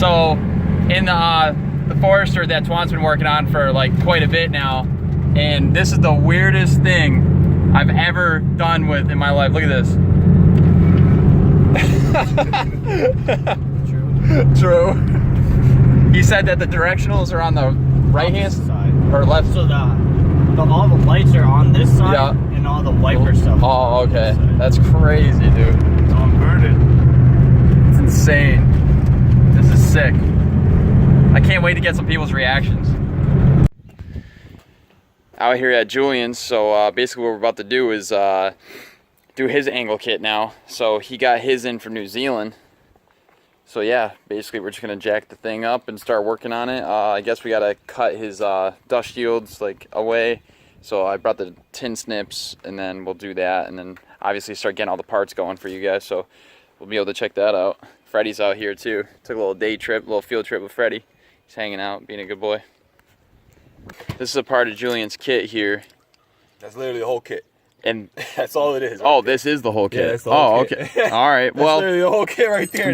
So in the Forester that Twan's been working on for like quite a bit now, and this is the weirdest thing I've ever done with in my life. Look at this. True. He said that the directionals are on the right hand side or left. So all the lights are on this side, yeah, and all the wiper stuff. Oh, okay. That's crazy, dude. It's all inverted. It's insane. This is sick. I can't wait to get some people's reactions. Out here at Julian's, so basically what we're about to do is do his angle kit now. So he got his in from New Zealand. So yeah, basically we're just gonna jack the thing up and start working on it. I guess we gotta cut his dust shields like away. So I brought the tin snips, and then we'll do that, and then obviously start getting all the parts going for you guys. So we'll be able to check that out. Freddie's out here too. Took a little day trip, a little field trip with Freddie. He's hanging out, being a good boy. This is a part of Julian's kit here. That's literally the whole kit. And that's all it is. Oh, this is the whole kit. Yeah, that's the whole kit. Okay. All right. That's well, literally the whole kit right there.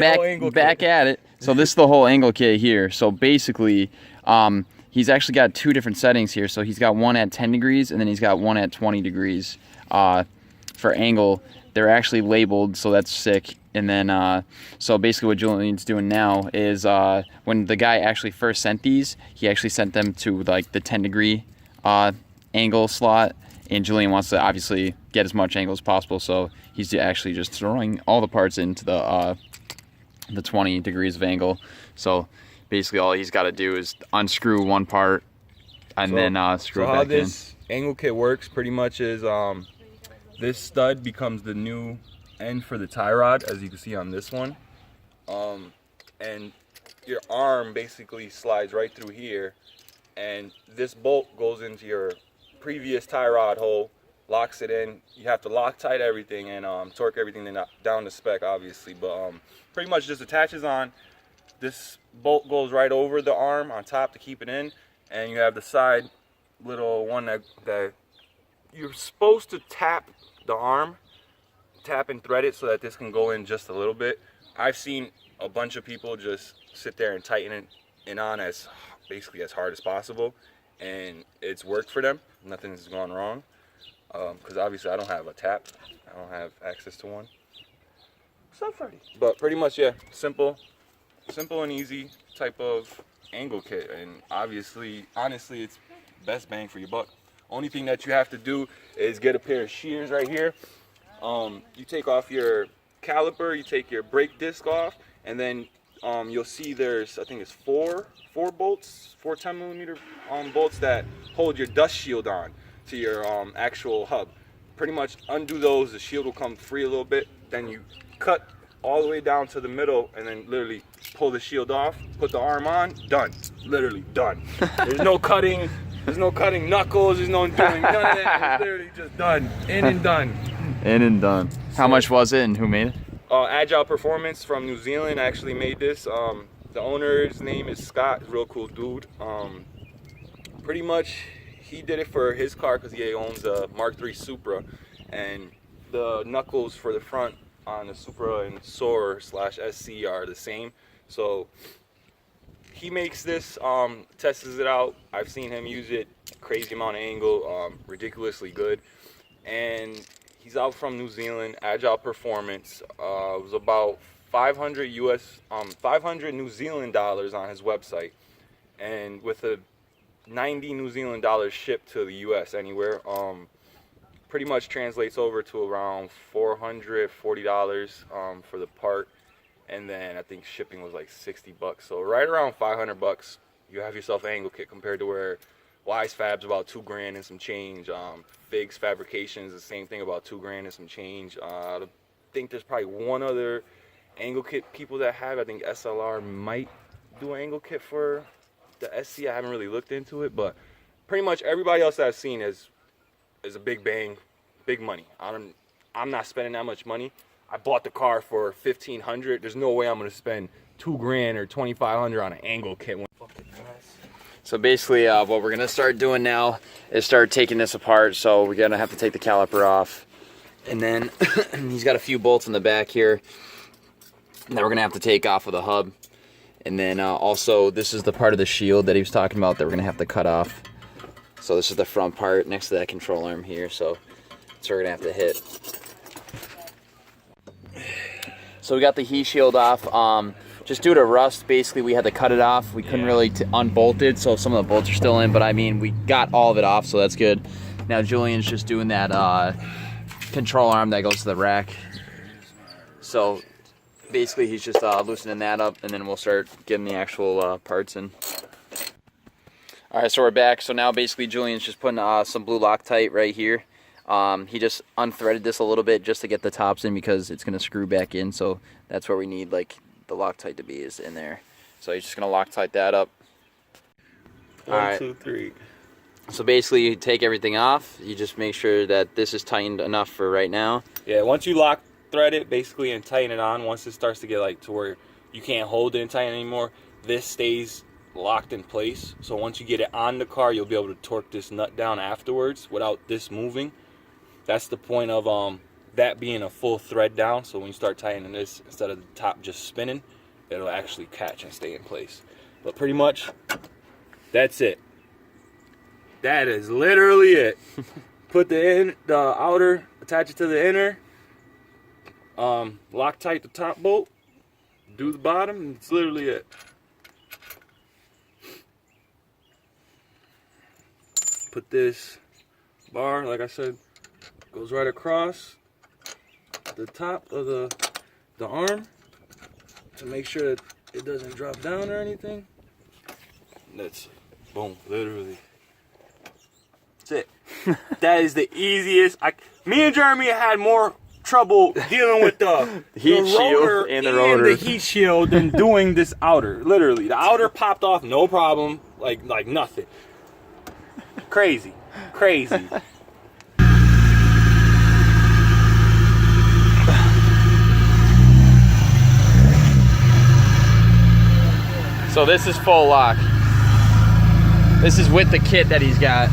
Back at it. So this is the whole angle kit here. So basically, he's actually got two different settings here. So he's got one at 10 degrees, and then he's got one at 20 degrees for angle. They're actually labeled, so that's sick. And then, so basically what Julian's doing now is when the guy actually first sent these, he actually sent them to like the 10 degree angle slot. And Julian wants to obviously get as much angle as possible, so he's actually just throwing all the parts into the 20 degrees of angle. So basically all he's got to do is unscrew one part and then screw it back in. So how this angle kit works pretty much is this stud becomes the new end for the tie rod, as you can see on this one. And your arm basically slides right through here, and this bolt goes into your previous tie rod hole, locks it in. You have to Loctite everything and torque everything down to spec, obviously, but pretty much just attaches on. This bolt goes right over the arm on top to keep it in, and you have the side little one that you're supposed to tap the arm, tap and thread it so that this can go in just a little bit. I've seen a bunch of people just sit there and tighten it in on as basically as hard as possible, and it's worked for them. Nothing's gone wrong, because obviously I don't have a tap. I don't have access to one. What's up, Freddie? But pretty much, yeah, simple and easy type of angle kit, and obviously, honestly, it's best bang for your buck. Only thing that you have to do is get a pair of shears right here. You take off your caliper, you take your brake disc off, and then you'll see there's, I think it's four bolts, 10 millimeter bolts that hold your dust shield on to your actual hub. Pretty much undo those, the shield will come free a little bit, then you cut all the way down to the middle and then literally pull the shield off, put the arm on, done. Literally done. There's no cutting knuckles, there's no doing none of that. It's literally just done. In and done. In and done. How much was it and who made it? Agile Performance from New Zealand actually made this. The owner's name is Scott, he's a real cool dude. Pretty much he did it for his car because he owns a Mark III Supra, and the knuckles for the front on the Supra and Soarer/SC are the same. So he makes this, tests it out. I've seen him use it, crazy amount of angle, ridiculously good. And he's out from New Zealand. Agile Performance. It was about 500 New Zealand dollars on his website, and with a 90 New Zealand dollars shipped to the US anywhere, pretty much translates over to around $440 for the part, and then I think shipping was like 60 bucks. So right around 500 bucks, you have yourself an angle kit, compared to where Wise Fab's about $2 grand and some change. Figs Fabrications, the same thing, about $2 grand and some change. I think there's probably one other angle kit people that have. I think SLR might do an angle kit for the SC. I haven't really looked into it, but pretty much everybody else that I've seen is a big bang, big money. I'm not spending that much money. I bought the car for $1,500. There's no way I'm gonna spend $2 grand or $2,500 on an angle kit. So basically what we're gonna start doing now is start taking this apart. So we're gonna have to take the caliper off, and then he's got a few bolts in the back here that we're gonna have to take off of the hub, And then also, this is the part of the shield that he was talking about that we're gonna have to cut off. So this is the front part next to that control arm here. So that's where we're gonna have to hit. So we got the heat shield off. Just due to rust, basically we had to cut it off. We couldn't really unbolt it, so some of the bolts are still in, but I mean, we got all of it off, so that's good. Now Julian's just doing that control arm that goes to the rack. So basically he's just loosening that up, and then we'll start getting the actual parts in. All right, so we're back. So now basically Julian's just putting some blue Loctite right here. He just unthreaded this a little bit just to get the tops in because it's gonna screw back in, so that's where we need like the Loctite to be, is in there. So he's just gonna Loctite that up. One, two, three. So basically you take everything off, you just make sure that this is tightened enough for right now. Yeah, once you lock thread it basically and tighten it on, once it starts to get like to where you can't hold it and tighten it anymore, this stays locked in place. So once you get it on the car, you'll be able to torque this nut down afterwards without this moving. That's the point of that being a full thread down. So when you start tightening this, instead of the top just spinning, it'll actually catch and stay in place. But pretty much, that's it. That is literally it. Put the outer, attach it to the inner, Loctite the top bolt, do the bottom, and it's literally it. Put this bar, like I said, goes right across the top of the arm to make sure that it doesn't drop down or anything. And that's boom, literally. That's it. That is the easiest. Me and Jeremy had more trouble dealing with the Heat shield and the rotor. The heat shield than doing this outer. Literally, the outer popped off, no problem, like nothing. Crazy. So this is full lock. This is with the kit that he's got.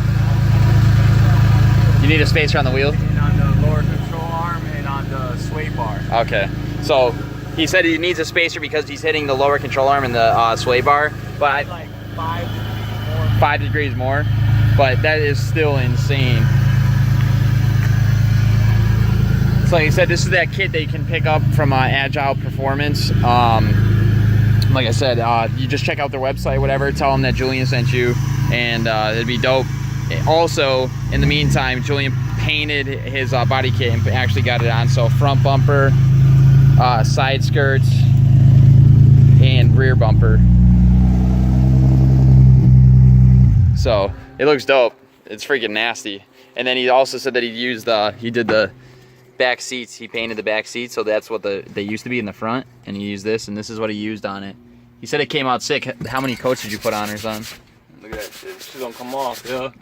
You need a spacer on the wheel? And on the lower control arm and on the sway bar. Okay. So he said he needs a spacer because he's hitting the lower control arm and the sway bar. But Like 5 degrees more. 5 degrees more. But that is still insane. So like I said, this is that kit that you can pick up from Agile Performance. Like I said, you just check out their website, whatever, tell them that Julian sent you, and it'd be dope. Also, in the meantime, Julian painted his body kit and actually got it on. So front bumper, side skirts, and rear bumper. So it looks dope. It's freaking nasty. And then he also said that he did the back seats. He painted the back seats, so that's what they used to be in the front, and he used this, and this is what he used on it. He said it came out sick. How many coats did you put on or something? Look at that shit. Shit don't come off, yo.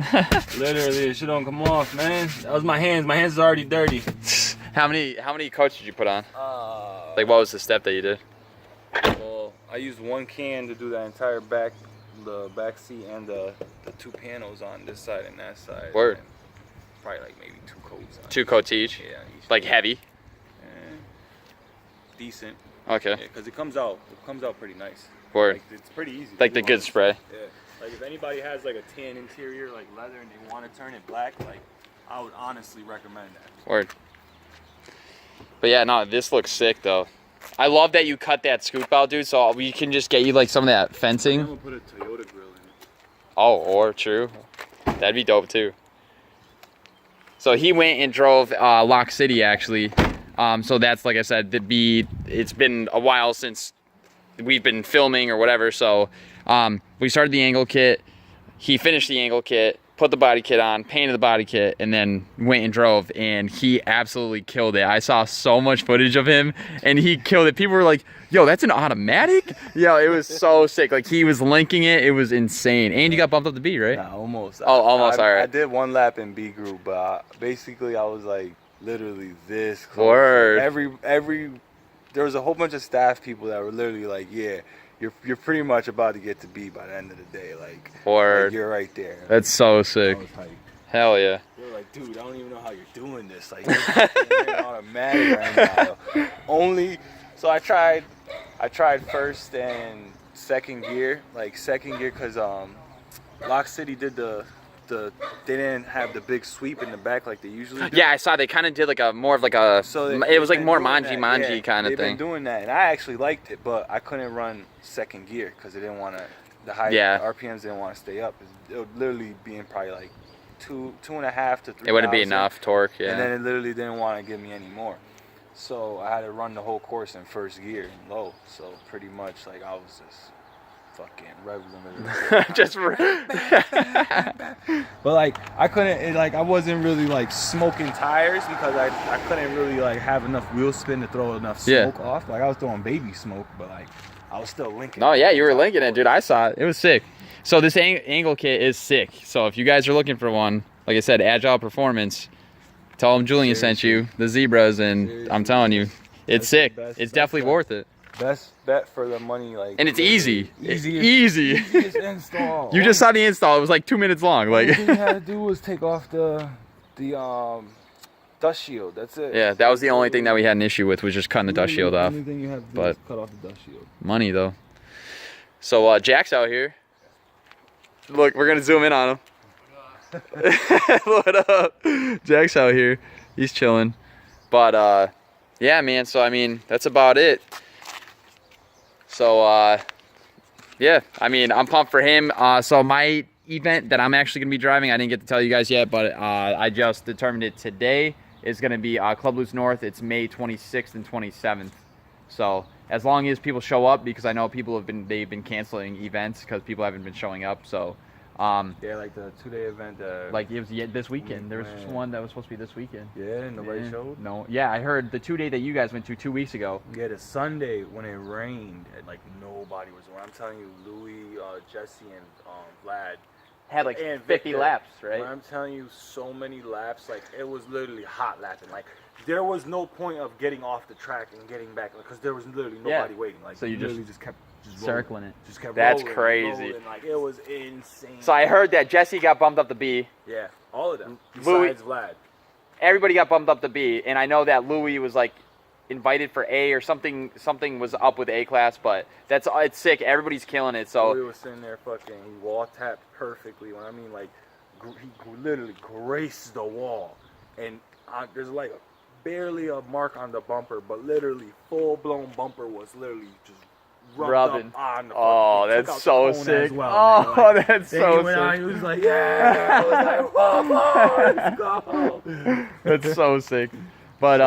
Literally, shit don't come off, man. That was my hands. My hands is already dirty. How many coats did you put on? Like, what was the step that you did? Well, I used one can to do that entire back seat and the 2 panels on this side and that side. Word. And probably like maybe 2 coats. 2 coats each? Yeah. Like heavy? Decent. Okay. Yeah, because it comes out pretty nice. Word. Like, it's pretty easy. Like the good spray. Yeah. Like if anybody has like a tan interior, like leather, and they want to turn it black, like I would honestly recommend that. Word. But yeah, no, this looks sick though. I love that you cut that scoop out, dude, so we can just get you like some of that fencing. I'm gonna put a Toyota grill in it. Oh, or true. That'd be dope too. So he went and drove Lock City actually. So that's, like I said, it's been a while since we've been filming or whatever. So we started the angle kit. He finished the angle kit, put the body kit on, painted the body kit, and then went and drove, and he absolutely killed it. I saw so much footage of him, and he killed it. People were like, yo, that's an automatic? Yo, it was so sick. Like, he was linking it. It was insane. And you got bumped up to B, right? Nah, almost. Oh, almost, all right. I did 1 lap in B group, but basically I was like literally this close. Word. There was a whole bunch of staff people that were literally like, yeah, you're pretty much about to get to B by the end of the day. Like, Word. Like, you're right there. That's so sick. I was hyped. Hell yeah. They were like, dude, I don't even know how you're doing this. Like, you're automatic right now. So I tried first and second gear, because Lock City did they didn't have the big sweep in the back like they usually do. Yeah, I saw they kind of did like a more of like a. So it was like more manji kind of they've thing. been doing that, and I actually liked it, but I couldn't run second gear because they didn't want to. The high RPMs didn't want to stay up. It would literally be in probably like 2.5 to 3. It wouldn't be enough torque. Yeah. And then it literally didn't want to give me any more. So I had to run the whole course in first gear and low. So pretty much like I was just fucking rev limiter. Just. But like I couldn't, I wasn't really like smoking tires because I couldn't really like have enough wheel spin to throw enough smoke off. Like I was throwing baby smoke, but like I was still linking. Oh yeah, you were linking it, dude. I saw it. It was sick. So this angle kit is sick. So if you guys are looking for one, like I said, Agile Performance, tell them Julian sent you, the Z-Bruhz, and I'm telling you, it's sick. It's definitely worth it. Best bet for the money, like. And it's easy. Easy install. You just saw the install. It was like 2 minutes long. Like. All you had to do was take off the dust shield. That's it. Yeah, that was the only thing that we had an issue with, was just cutting the dust shield off. The only thing you have to do is cut off the dust shield. Money though. So Jack's out here. Look, we're gonna zoom in on him. What up? Jack's out here. He's chilling. But yeah, man. So I mean, that's about it. So yeah, I mean, I'm pumped for him. So my event that I'm actually gonna be driving, I didn't get to tell you guys yet, but I just determined it today, is gonna be Club Loose North. It's May 26th and 27th. So as long as people show up, because I know people they've been canceling events because people haven't been showing up. So yeah, like the 2-day event. like it was this weekend. There was one that was supposed to be this weekend. Yeah, nobody showed. No, yeah, I heard the 2-day that you guys went to 2 weeks ago. Yeah, the Sunday when it rained, like nobody was around. I'm telling you, Louis, Jesse, and Vlad Had like and 50 Victor, laps, right? When I'm telling you, so many laps. Like it was literally hot lapping. Like there was no point of getting off the track and getting back because there was literally nobody waiting. Like so you literally just kept circling it. Just kept That's rolling, crazy. rolling. Like it was insane. So I heard that Jesse got bumped up to B. Yeah, all of them Louis, besides Vlad. Everybody got bumped up to B, and I know that Louis was like invited for A or something. Something was up with A class, but it's sick. Everybody's killing it. So Louis was sitting there fucking. He wall tapped perfectly. When I mean like, he literally graced the wall, and there's like barely a mark on the bumper, but literally full blown bumper was literally just rubbing up on the oh, that's so sick. Well, oh, like, that's so sick. He was like, yeah. I was like, whoa, let's go. That's so sick. But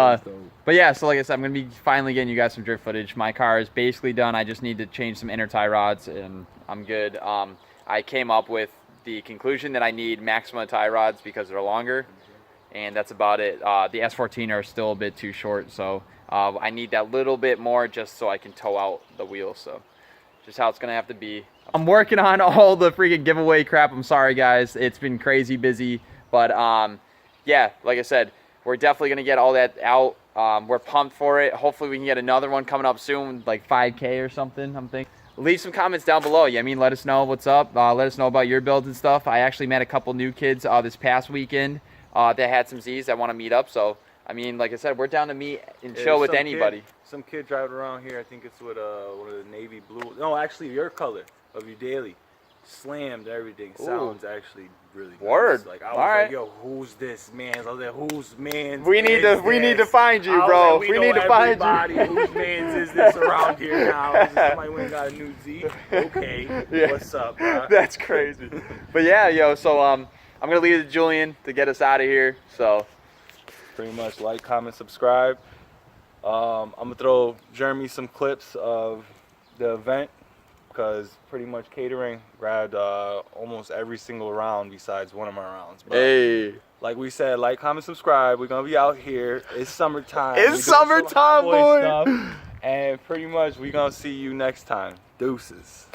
yeah, so like I said, I'm gonna be finally getting you guys some drift footage. My car is basically done. I just need to change some inner tie rods, and I'm good. I came up with the conclusion that I need Maxima tie rods because they're longer, and that's about it. The S14 are still a bit too short, so I need that little bit more just so I can tow out the wheel. So just how it's gonna have to be. I'm working on all the freaking giveaway crap. I'm sorry guys, it's been crazy busy, but yeah, like I said, we're definitely gonna get all that out. We're pumped for it. Hopefully we can get another one coming up soon, like 5K or something, I'm thinking. Leave some comments down below. Yeah, I mean, let us know what's up. Let us know about your builds and stuff. I actually met a couple new kids this past weekend that had some Z's that want to meet up. So, I mean, like I said, we're down to meet and chill with anybody. Some kid driving around here. I think it's with one of the navy blue. No, actually, your color of your daily. Slammed everything. Ooh. Sounds actually really nice. Word. Like I was like, yo, who's this man? I was like, whose man's we need to find you, bro. Like, we need to find you. Whose man's is this around here now? Is this somebody went and got a new Z? Okay. Yeah. What's up, bro? That's crazy. But yeah, yo, so I'm gonna leave it to Julian to get us out of here. So pretty much like, comment, subscribe. I'm gonna throw Jeremy some clips of the event, because pretty much catering grabbed almost every single round besides one of my rounds. But hey, like we said, like, comment, subscribe. We're gonna be out here. It's summertime. It's summertime, boy. And pretty much we're gonna see you next time. Deuces.